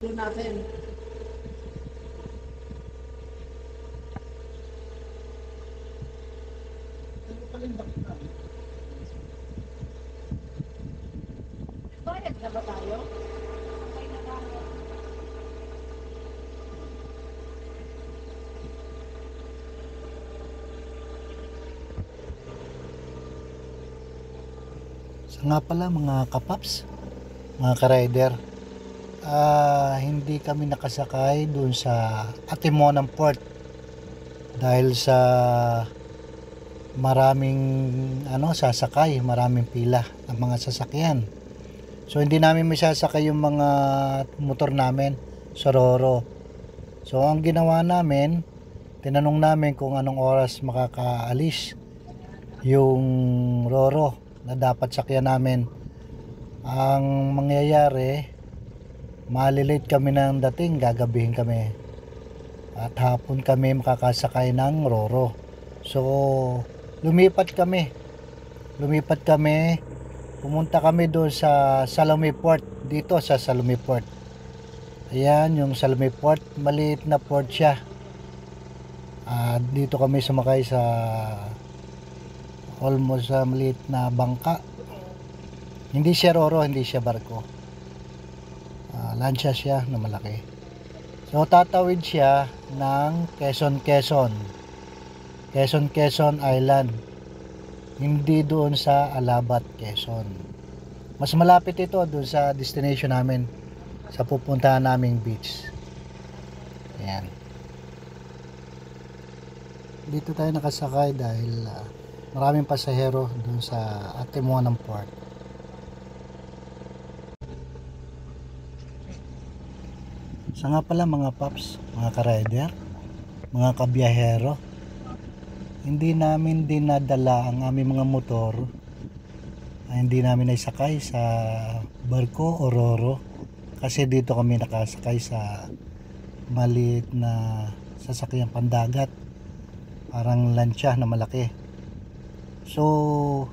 Doon natin. Ano pa rin bakit? Bayad na ba tayo? Okay na tayo. So nga pala mga kapaps, mga ka-rider, hindi kami nakasakay dun sa Atimonan Port dahil sa maraming sasakay, maraming pila ng mga sasakyan. So hindi namin masasakay yung mga motor namin sa Roro. So ang ginawa namin, tinanong namin kung anong oras makakaalis yung Roro na dapat sakyan namin. Ang mangyayari, malilate kami ng dating, gagabihin kami. At hapon kami makakasakay ng Roro. So, lumipat kami. Pumunta kami doon sa Salome Port. Dito sa Salome Port. Ayan, yung Salome Port. Maliit na port siya. Dito kami sumakay sa almost maliit na bangka. Hindi siya Roro, hindi siya barko. Lansya siya na malaki. So tatawid siya ng Quezon Island, hindi doon sa Alabat, Quezon. Mas malapit ito doon sa destination namin, sa pupuntahan naming beach. Ayan, dito tayo nakasakay dahil maraming pasahero doon sa Atimonan Port. Sa nga pala mga paps, mga ka-rider, mga kabiyahero, hindi namin dinadala ang aming mga motor, hindi namin naisakay sa barko o Roro kasi dito kami nakasakay sa maliit na sasakyang pandagat, parang lansya na malaki. So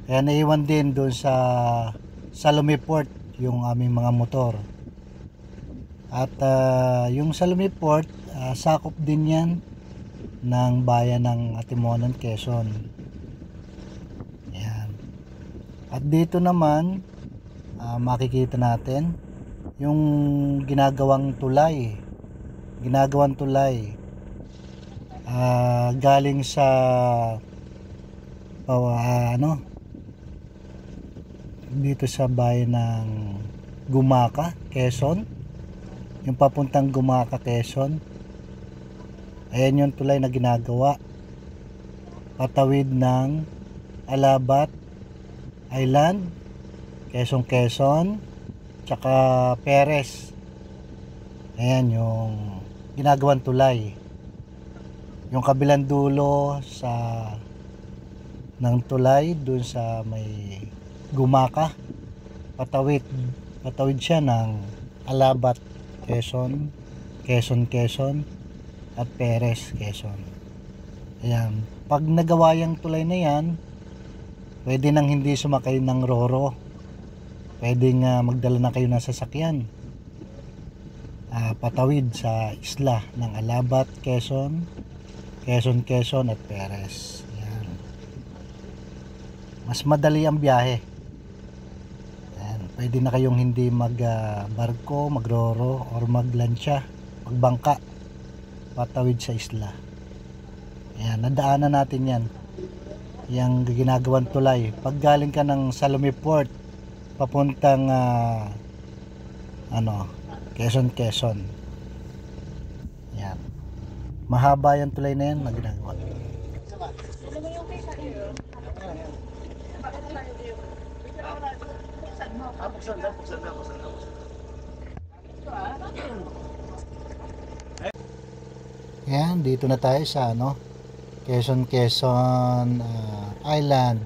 kaya naiwan din doon sa Salome Port yung aming mga motor. At yung Salome Port, sakop din yan ng bayan ng Atimonan, Quezon. Ayan. At dito naman, makikita natin yung ginagawang tulay. Galing sa dito sa bayan ng Gumaka, Quezon. Yung papuntang Gumaka, Quezon. Ayan yung tulay na ginagawa patawid ng Alabat Island, Quezon, tsaka Perez. Ayan yung ginagawang tulay. Yung kabilang dulo ng tulay dun sa may Gumaka, patawid siya ng Alabat, Quezon at Perez, Quezon. Ayan, pag nagawa yung tulay na yan, pwede nang hindi sumakay ng Roro, pwede nga magdala na kayo ng sasakyan, patawid sa isla ng Alabat, Quezon at Perez. Ayan, mas madali ang biyahe. Ayan, pwede na kayong hindi barko, magroro or maglansya, magbangka, patawid sa isla. Ayan, nadaanan natin yan, yung ginagawang tulay. Pag galing ka ng Salome Port papuntang Quezon. Ayan, mahaba yung tulay na yan na ginagawa. Ayan, dito na tayo sa Quezon Island.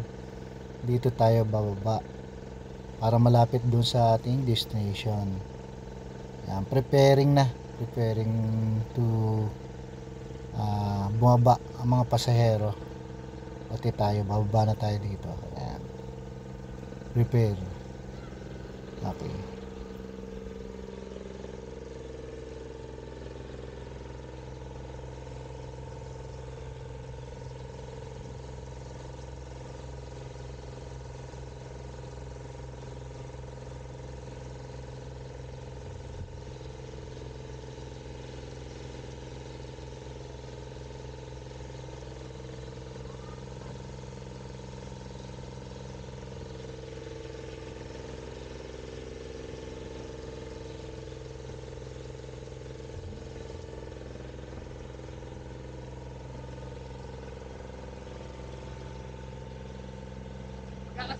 Dito tayo bababa para malapit dun sa ating destination. Ayan, preparing to bumaba ang mga pasahero. Pati tayo, bababa na tayo dito. Ayan, prepare. Okay.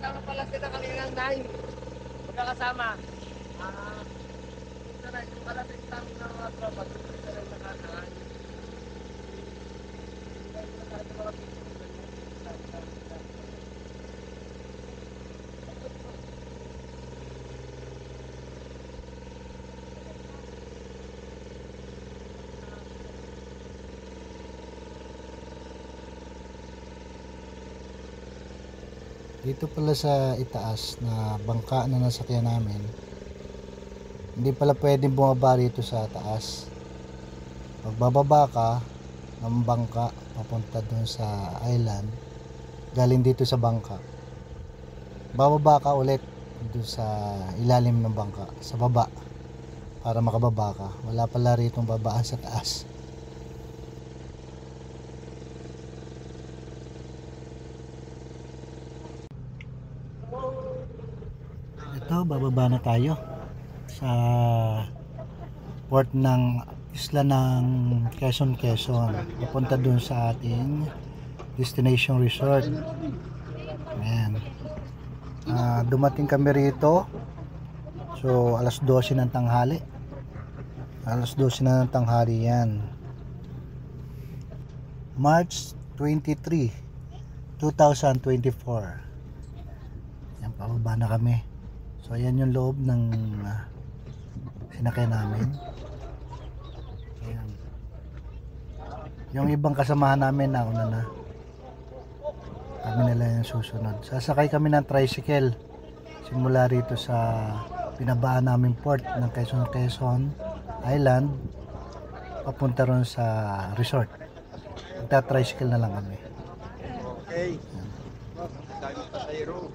magkakasama pala sila kanina ng nine. Magkakasama. Ito na, yung kalapit namin ng mga tropa. Dito na rin nakasaan. Dito pala sa itaas na bangka na nasakyan namin, hindi pala pwedeng bumaba rito sa taas. Pag bababa ka ng bangka papunta dun sa island, galing dito sa bangka, bababa ka ulit dun sa ilalim ng bangka, sa baba, para makababa ka. Wala pala rito babaan sa taas. Ito, bababa na tayo sa port ng isla ng Quezon, papunta dun sa ating destination resort. Ayan. Dumating kami rito, so alas 12 ng tanghali. Alas 12 na ng tanghali yan. March 23, 2024. Yan, pababa na kami. So ayan yung loob ng sinakay namin. Ayan. Yung ibang kasamahan namin nauna na. Kami nila yung susunod. Sasakay kami ng tricycle simula rito sa pinabaan namin port ng Quezon Island papunta ron sa resort. Magta-tricycle na lang kami. Okay. Dami pasahero.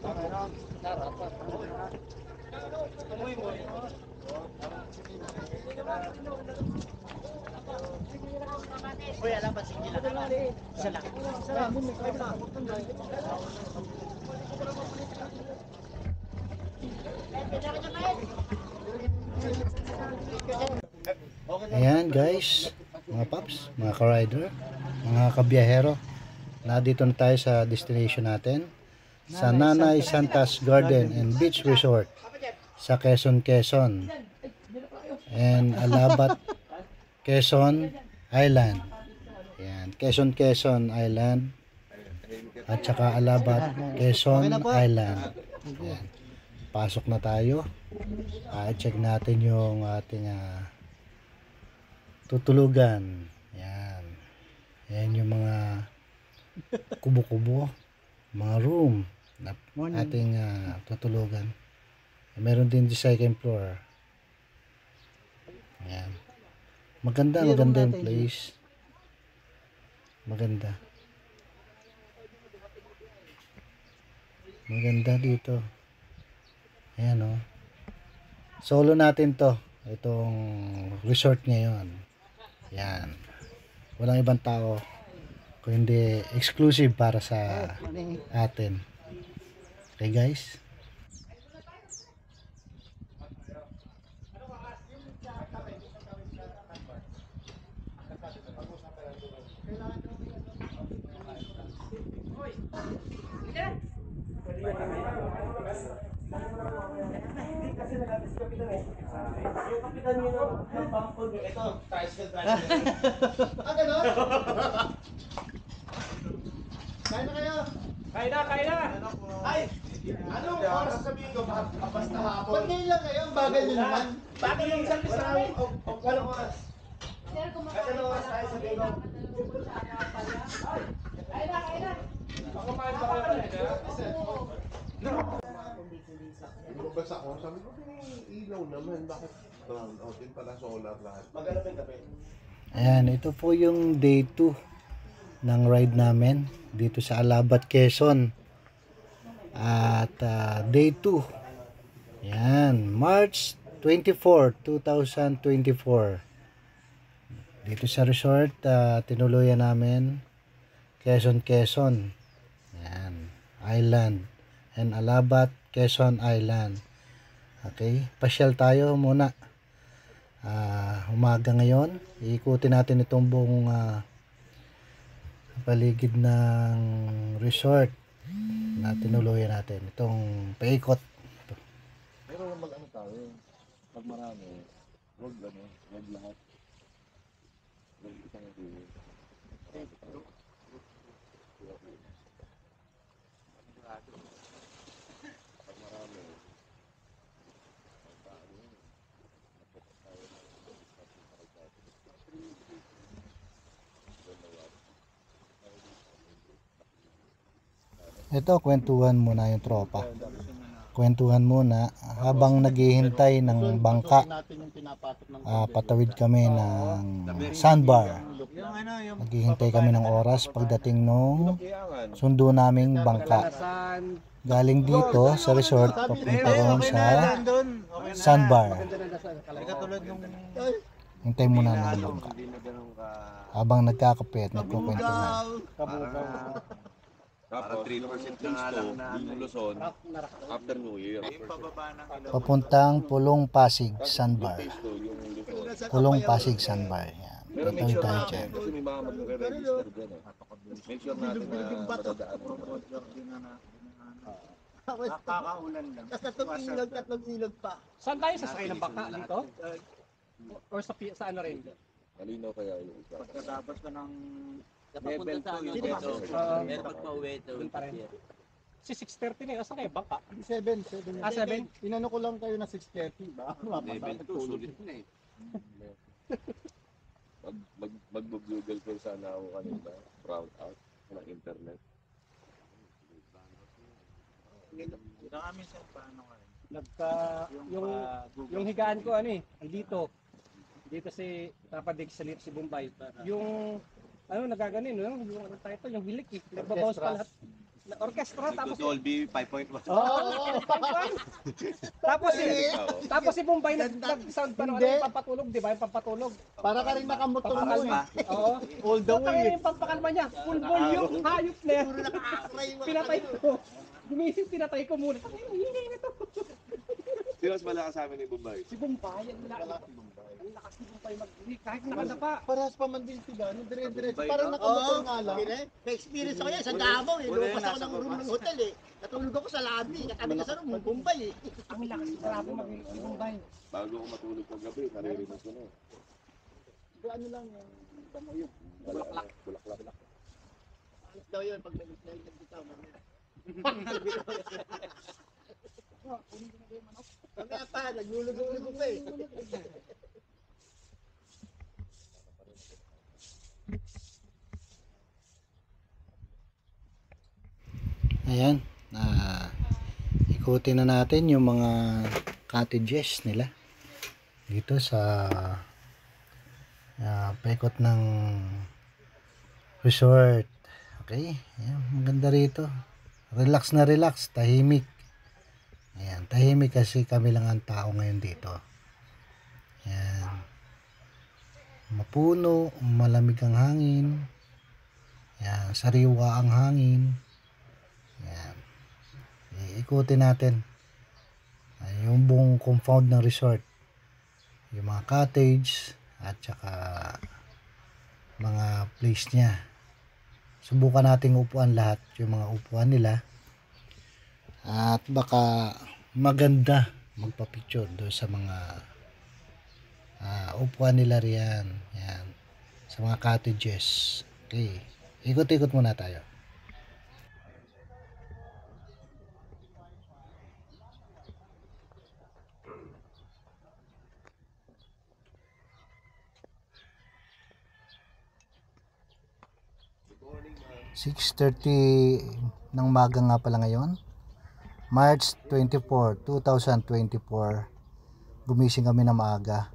Uy, alam ba sige lang. Isa lang. Ayan guys, mga paps, mga ka-rider, mga kabiyahero, nandito na tayo sa destination natin, sa Nanay Santas Garden and Beach Resort sa Quezon and Alabat Quezon Island. Ayan, Quezon Island at saka Alabat Quezon Island. Ayan. Pasok na tayo. Check natin yung ating tutulugan. Ayan. Ayan yung mga kubo-kubo, mga room na ating tutulugan. Meron din the second floor. Ayan. Maganda yung place. Maganda dito. Ayan o. Solo natin to. Itong resort ngayon. Ayan. Walang ibang tao kundi exclusive para sa atin. Okay guys? Yung kapitan nyo ng bangkod nyo, ito, tricycle driver. Gano'n? Kain na kayo? Kain na! Ay! Anong oras sasabihin ko? Basta hapon. Ba't ngayon lang kayo? Ang bagal nyo naman. Bagal yung service namin. Walang oras. Kasi anong oras tayo sabihin ko? Kain na! Ako kain ba kayo kanina? Lumabas ako, sabi ko, ilaw naman, bakit brown out din pala solar lahat? Maghanapin kape. Ayan, ito po yung day 2 ng ride namin dito sa Alabat, Quezon. At day 2. Ayan, March 24, 2024. Dito sa resort, tinuluyan namin Quezon. Ayan, Island and Alabat, Quezon Island. Okay, pasyal tayo muna. Umaga ngayon, iikutin natin itong buong paligid ng resort. na tinuluyan natin. Itong paikot. Pero mag-ano tayo, pag marami, wag lahat. Wag isang hindi. Pag marami, Ito, kwentuhan muna yung tropa. Kwentuhan muna habang naghihintay ng bangka. Patawid kami ng sandbar. Naghihintay kami ng oras pagdating nung sundo naming bangka. Galing dito sa resort, papunta kami sa sandbar. Hintay muna ng bangka. Habang nagkakape at nagkukwentuhan. Tapos, 3% na nga lang na Luzon after New Year. Papuntang Pulong Pasig Sandbar. Pulong Pasig Sandbar. Yan. Pero make Ito sure tayo natin, dyan. kasi may mga magre-register dyan eh. Make sure natin na madadaan. Nakakaulan lang. Tatlong ilog pa. Saan tayo sasakay ng bangka dito? Or sa ano rin? Malinaw kaya yung isa. Pagkatapos ka ng Level 2 yung dito. Pero pag pauwi ito, Doon pa rin. Si 6:30 na yun. Saan kayo bangka? 7. Ah, 7? Inano ko lang kayo na 6:30 ba? level 2, sulit na eh. Mag-google ko sana ako kanina. Brown out ng internet. Nagka yung higaan ko ano eh, dito. Dito si Tapadig sa si Bombay. Yung ano nagaganin no, yung ano title, yung hilik eh. Nagbabawas pa lahat. Orchestra tapos Dolby 5.1. tapos si Bombay nag-sound pa ano yung pampatulog, di ba? Yung pampatulog. Para ka rin nakamotor mo Pampakalma. eh. Oo. All the way. Yung pampakalma niya. Full volume, hayop na yan. Pinatay ko. Gumising, pinatay ko muna. Hindi na to. Sino mas malakas sa amin ni Bombay? Si Bombay, ang lakas ni Bombay kahit nakadapa. Parehas pa man din sila. Dire-diretso. Parang nakamotor nga lang. Experience ako yan sa Davao eh. Lumas ako ng room ng hotel eh. Natulog ako sa lobby. Katabi ka sa room ng Bombay eh. Ang lakas ni Bravo mag-ilis si Bombay. Bago ako matulog kagabi, naririnig ko na. Ano lang yung damo yun. Bulaklak. Alas daw yun pag nagbitaw mo. Kaya pa, naglulugog-lugog pa eh. Ayan. Ikutin na natin yung mga cottages nila. Dito sa paikot ng resort. Okay. Ayan, maganda rito. Relax na relax. Tahimik. Ayan. Tahimik kasi kami lang ang tao ngayon dito. Ayan. Mapuno. Malamig ang hangin. Ayan. Sariwa ang hangin. Ayan. Iikutin natin. Yung buong compound ng resort. Yung mga cottage. At saka mga place niya. Subukan nating upuan lahat, yung mga upuan nila. At baka maganda magpa-picture doon sa mga upuan nila riyan. Yan. Sa mga cottages. Okay. Ikot-ikot muna tayo. (6:30 ng umaga nga pala ngayon, March 24, 2024. Gumising kami na maaga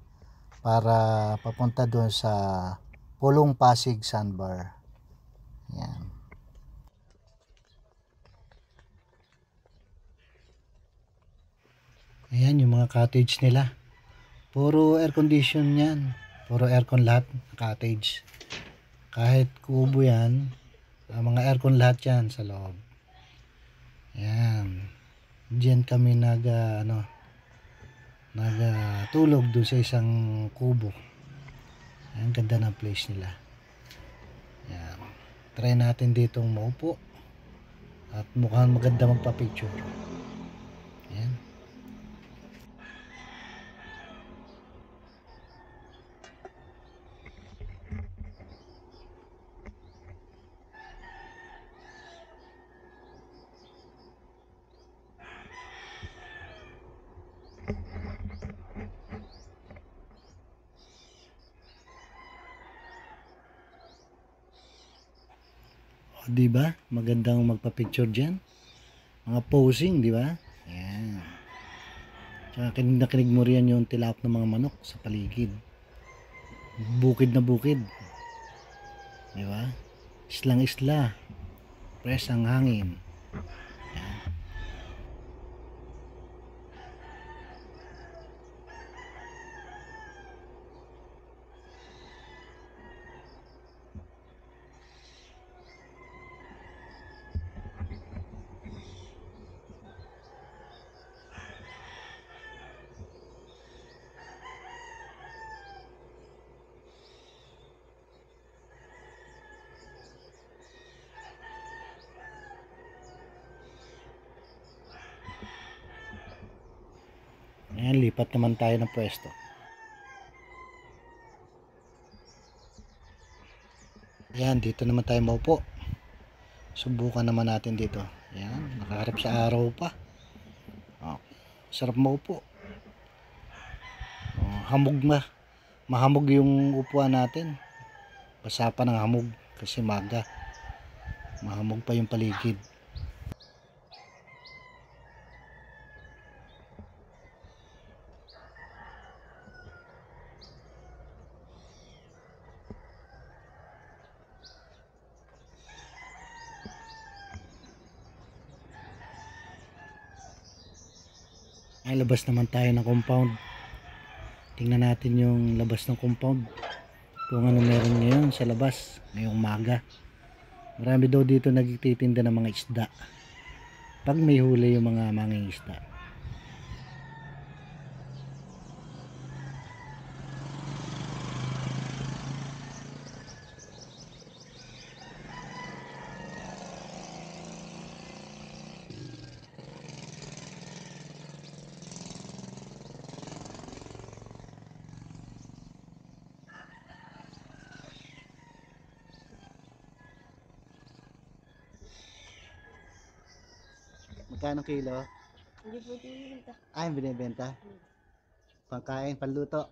para papunta doon sa Pulong Pasig Sandbar. Yan. Ayan yung mga cottage nila. Puro air condition yan. Puro aircon lahat cottage. Kahit kubo yan, mga aircon lahat yan sa loob. Yan. Diyan kami tulog doon sa isang kubo. Ang ganda ng place nila. Yan. Try natin ditong maupo At mukhang maganda magpa-picture. Ayan. O, di ba? Magandang magpa-picture diyan. Mga posing, di ba? Ayan. Tsaka kinig na kinig mo riyan yung tilap ng mga manok sa paligid. Bukid na bukid. Di ba? Islang isla. Fresh ang hangin. Ayan, lipat naman tayo ng pwesto. Ayan, dito naman tayo maupo. Subukan naman natin dito. Ayan, nakaharap sa araw pa. Oh, sarap maupo. Oh, hamog na. Mahamog yung upuan natin. Basa pa ng hamog kasi maga. Mahamog pa yung paligid. Ay, labas naman tayo ng compound. Tingnan natin yung labas ng compound. Kung ano meron ngayon sa labas. Ngayong maga. Marami daw dito nagtitinda ng mga isda. Pag may huli yung mga manging isda. Magkano kilo? Hindi po tinibenta. Ay, binibenta. Pangkain, panluto.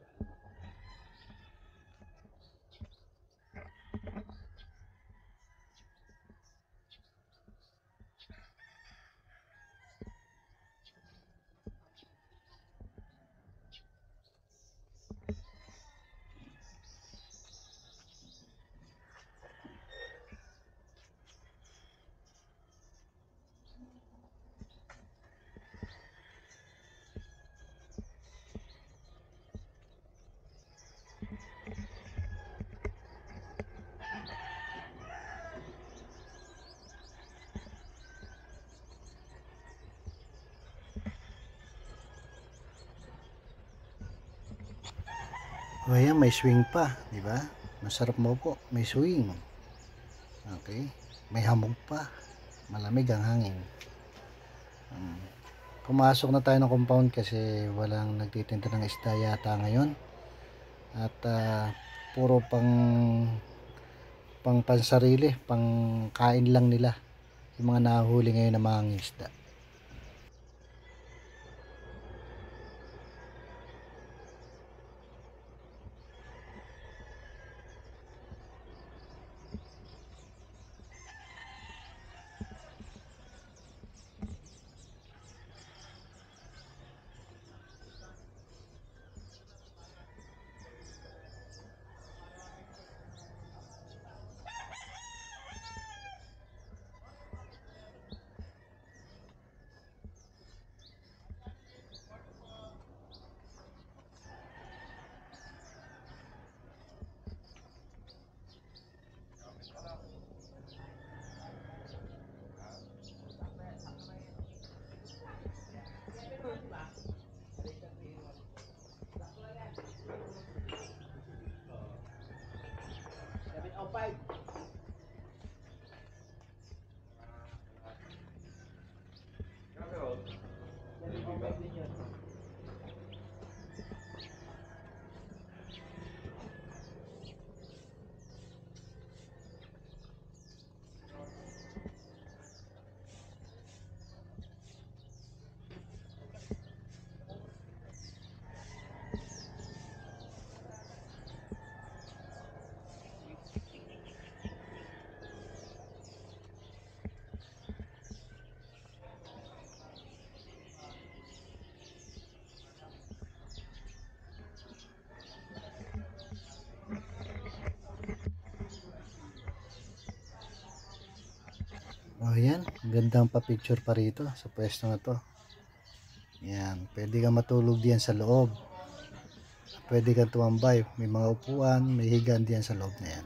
O ayan, may swing pa, di ba? Masarap mo po, may swing. Okay, may hamog pa. Malamig ang hangin. Pumasok na tayo ng compound kasi walang nagtitinda ng isda yata ngayon. At puro pang pansarili, pang kain lang nila yung mga nahuli ngayon na mga isda. Oh, yan. Gandang pa-picture pa rito sa pwesto na to. Yan. Pwede kang matulog diyan sa loob. Pwede kang tumambay. May mga upuan, may higaan diyan sa loob na yan.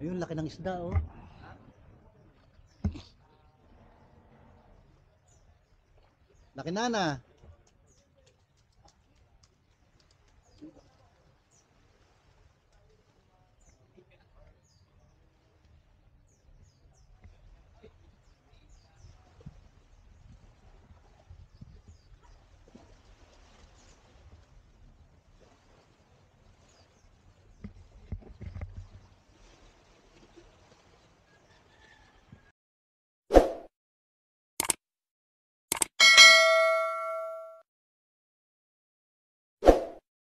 Ayun, laki ng isda, oh. Laki na na.